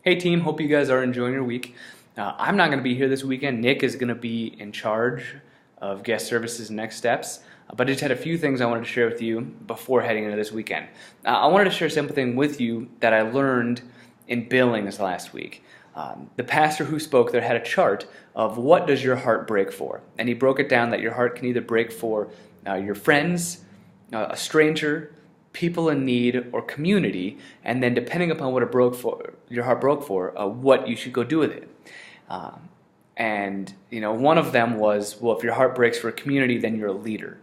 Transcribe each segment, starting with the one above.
Hey team, hope you guys are enjoying your week. I'm not going to be here this weekend. Nick is going to be in charge of guest services and next steps. But I just had a few things I wanted to share with you before heading into this weekend. I wanted to share something with you that I learned in Billings last week. The pastor who spoke there had a chart of what does your heart break for. And he broke it down that your heart can either break for your friends, a stranger, people in need, or community, and then depending upon what your heart broke for, what you should go do with it. And one of them was, well, if your heart breaks for a community, then you're a leader.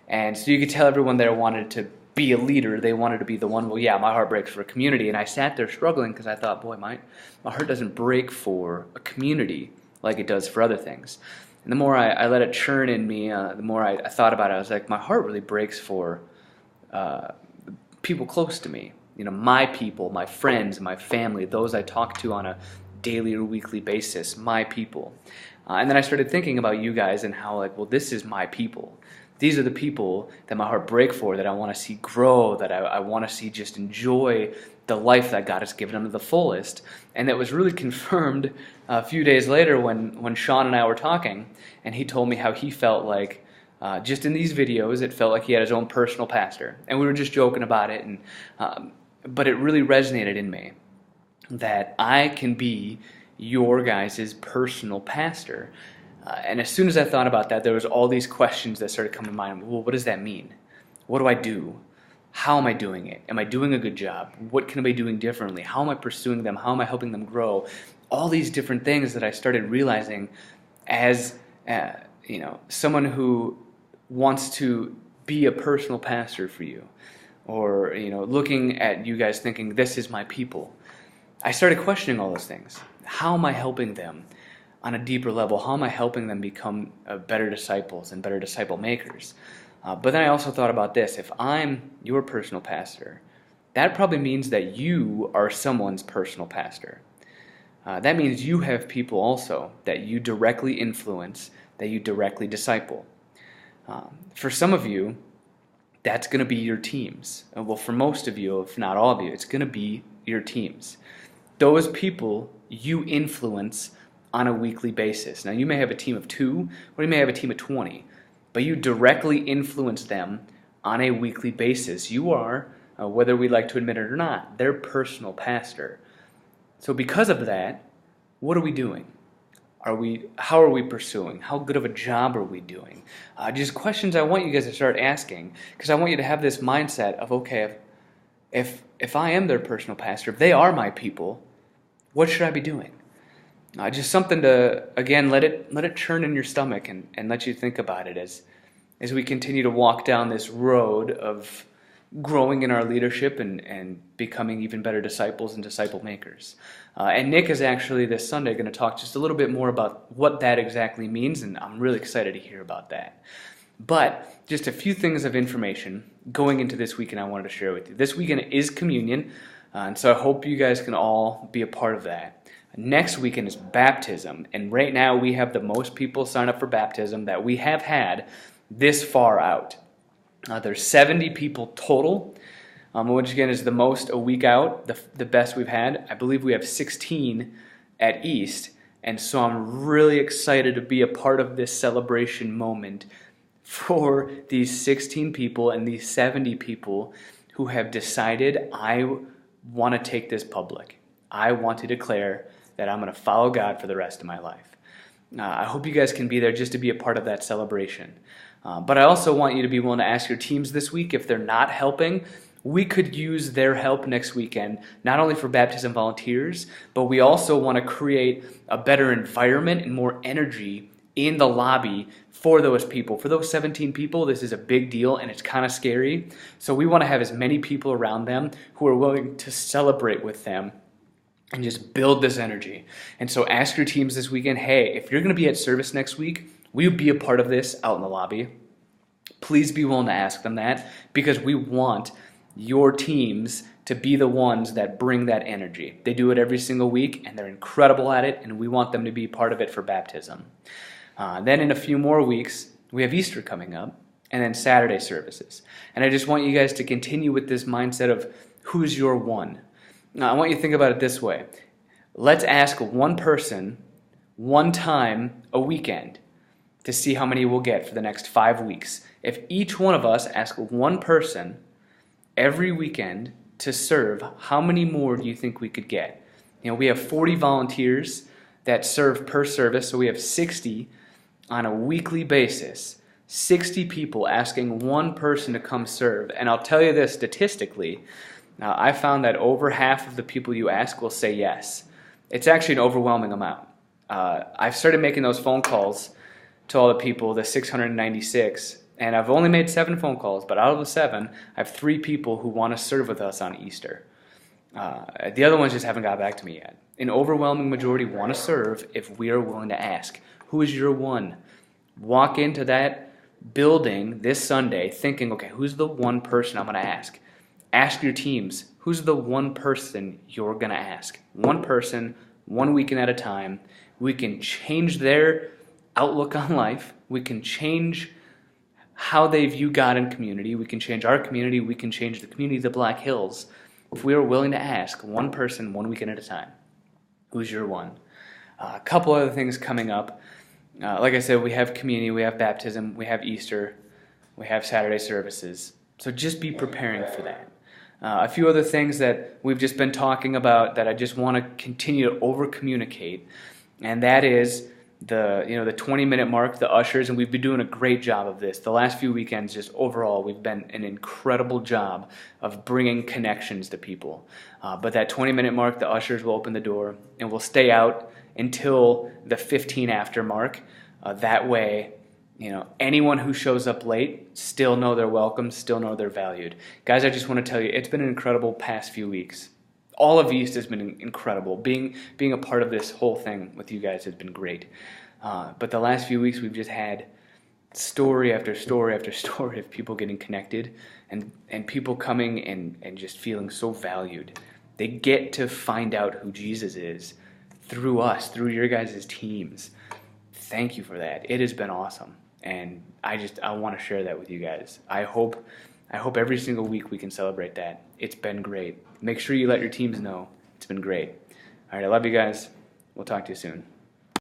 And so you could tell everyone there wanted to be a leader. They wanted to be the one, well, yeah, my heart breaks for a community. And I sat there struggling because I thought, boy, my heart doesn't break for a community like it does for other things. And the more I let it churn in me, the more I thought about it, I was like, my heart really breaks for people close to me, my people, my friends, my family, those I talk to on a daily or weekly basis, my people. And then I started thinking about you guys and how, well, this is my people. These are the people that my heart breaks for, that I want to see grow, that I want to see just enjoy the life that God has given them to the fullest. And that was really confirmed a few days later when Sean and I were talking, and he told me how he felt like, just in these videos, it felt like he had his own personal pastor. And we were just joking about it, but it really resonated in me that I can be your guys' personal pastor. And as soon as I thought about that, there was all these questions that started coming to mind. Well, what does that mean? What do I do? How am I doing it? Am I doing a good job? What can I be doing differently? How am I pursuing them? How am I helping them grow? All these different things that I started realizing as someone who wants to be a personal pastor for you, or looking at you guys thinking, this is my people. I started questioning all those things. How am I helping them on a deeper level? How am I helping them become better disciples and better disciple makers? But then I also thought about this. If I'm your personal pastor, that probably means that you are someone's personal pastor. That means you have people also that you directly influence, that you directly disciple. For some of you, that's going to be your teams. Well, for most of you, if not all of you, it's going to be your teams. Those people you influence on a weekly basis. Now, you may have a team of 2, or you may have a team of 20, but you directly influence them on a weekly basis. You are, whether we like to admit it or not, their personal pastor. So because of that, what are we doing? How are we pursuing? How good of a job are we doing? Just questions I want you guys to start asking, because I want you to have this mindset of, okay, if I am their personal pastor, if they are my people, what should I be doing? Just something to, again, let it churn in your stomach and let you think about it as we continue to walk down this road of growing in our leadership and becoming even better disciples and disciple makers. And Nick is actually this Sunday going to talk just a little bit more about what that exactly means, and I'm really excited to hear about that. But just a few things of information going into this weekend I wanted to share with you. This weekend is communion, and so I hope you guys can all be a part of that. Next weekend is baptism, and right now we have the most people sign up for baptism that we have had this far out. There's 70 people total, which again is the most a week out, the best we've had. I believe we have 16 at East, and so I'm really excited to be a part of this celebration moment for these 16 people and these 70 people who have decided, I want to take this public. I want to declare that I'm going to follow God for the rest of my life. I hope you guys can be there just to be a part of that celebration. But I also want you to be willing to ask your teams this week if they're not helping. We could use their help next weekend, not only for baptism volunteers, but we also want to create a better environment and more energy in the lobby for those people. For those 17 people, this is a big deal and it's kind of scary. So we want to have as many people around them who are willing to celebrate with them and just build this energy. And so ask your teams this weekend, hey, if you're going to be at service next week, will you be a part of this out in the lobby? Please be willing to ask them that, because we want your teams to be the ones that bring that energy. They do it every single week, and they're incredible at it, and we want them to be part of it for baptism. Then in a few more weeks, we have Easter coming up, and then Saturday services. And I just want you guys to continue with this mindset of who's your one. Now, I want you to think about it this way. Let's ask one person one time a weekend to see how many we'll get for the next 5 weeks. If each one of us ask one person every weekend to serve, how many more do you think we could get? We have 40 volunteers that serve per service, so we have 60 on a weekly basis. 60 people asking one person to come serve. And I'll tell you this statistically, I found that over half of the people you ask will say yes. It's actually an overwhelming amount. I've started making those phone calls to all the people, the 696, and I've only made 7 phone calls, but out of the 7, I have 3 people who want to serve with us on Easter. The other ones just haven't got back to me yet. An overwhelming majority want to serve if we are willing to ask. Who is your one? Walk into that building this Sunday thinking, okay, who's the one person I'm going to ask? Ask your teams, who's the one person you're going to ask? One person, one weekend at a time. We can change their outlook on life. We can change how they view God and community. We can change our community. We can change the community of the Black Hills if we are willing to ask one person, one weekend at a time. Who's your one? A couple other things coming up. Like I said, we have community, we have baptism, we have Easter, we have Saturday services. So just be preparing for that. A few other things that we've just been talking about that I just want to continue to over-communicate, and that is the 20-minute mark, the ushers, and we've been doing a great job of this. The last few weekends, just overall, we've been an incredible job of bringing connections to people. But that 20-minute mark, the ushers will open the door, and we'll stay out until the 15 after mark. That way, anyone who shows up late still know they're welcome, still know they're valued. Guys, I just want to tell you, it's been an incredible past few weeks. All of East has been incredible. Being a part of this whole thing with you guys has been great. But the last few weeks we've just had story after story after story of people getting connected and people coming and just feeling so valued. They get to find out who Jesus is through us, through your guys' teams. Thank you for that. It has been awesome. And I want to share that with you guys. I hope every single week we can celebrate that. It's been great. Make sure you let your teams know. It's been great. All right, I love you guys. We'll talk to you soon.